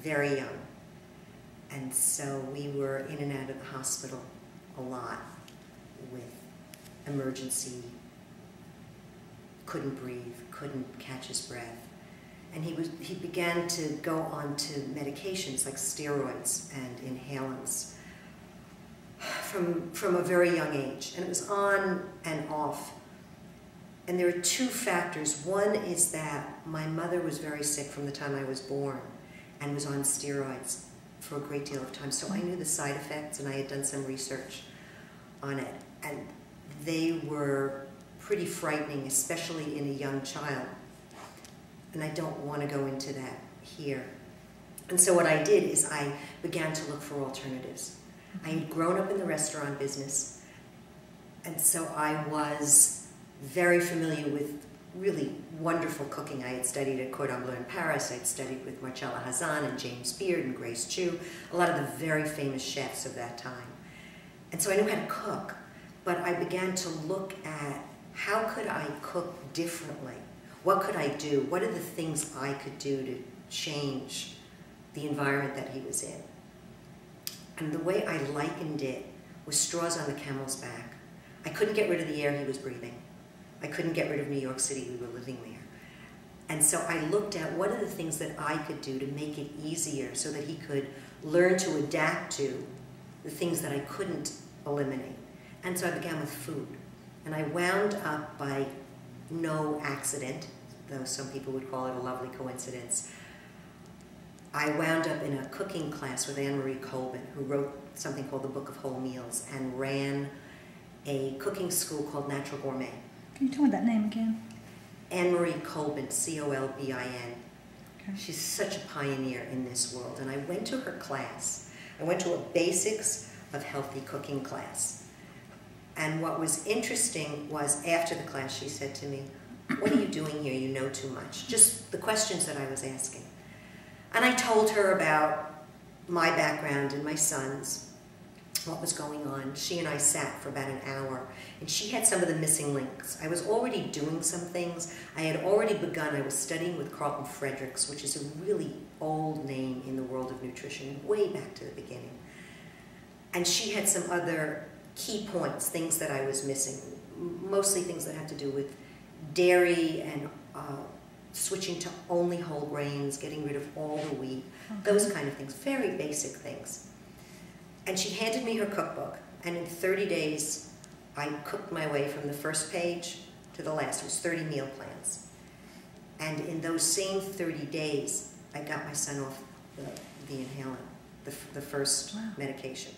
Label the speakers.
Speaker 1: very young. And so we were in and out of the hospital a lot with emergency, couldn't breathe, couldn't catch his breath. And he began to go on to medications like steroids and inhalants from a very young age. And it was on and off. And there are two factors. One is that my mother was very sick from the time I was born and was on steroids for a great deal of time. So I knew the side effects, and I had done some research on it. And they were pretty frightening, especially in a young child. And I don't want to go into that here. And so what I did is I began to look for alternatives. I had grown up in the restaurant business, and so I was very familiar with really wonderful cooking. I had studied at Cordon Bleu in Paris. I'd studied with Marcella Hazan and James Beard and Grace Chu, a lot of the very famous chefs of that time. And so I knew how to cook, but I began to look at how could I cook differently? What could I do? What are the things I could do to change the environment that he was in? And the way I likened it was straws on the camel's back. I couldn't get rid of the air he was breathing. I couldn't get rid of New York City. We were living there. And so I looked at what are the things that I could do to make it easier so that he could learn to adapt to the things that I couldn't eliminate. And so I began with food. And I wound up, by no accident, though some people would call it a lovely coincidence, I wound up in a cooking class with Anne-Marie Colbin, who wrote something called the Book of Whole Meals and ran a cooking school called Natural Gourmet.
Speaker 2: Can you tell me that name again?
Speaker 1: Anne-Marie Colbin, C-O-L-B-I-N.
Speaker 2: Okay.
Speaker 1: She's such a pioneer in this world. And I went to her class. I went to a Basics of Healthy Cooking class. And what was interesting was after the class she said to me, "What are you doing here? You know too much." Just the questions that I was asking. And I told her about my background and my son's, what was going on. She and I sat for about an hour, and she had some of the missing links. I was already doing some things. I had already begun. I was studying with Carlton Fredericks, which is a really old name in the world of nutrition, way back to the beginning. And she had some other key points, things that I was missing, mostly things that had to do with dairy and switching to only whole grains, getting rid of all the wheat, those kind of things, very basic things. And she handed me her cookbook, and in 30 days, I cooked my way from the first page to the last. It was 30 meal plans. And in those same 30 days, I got my son off the inhalant, the first medication.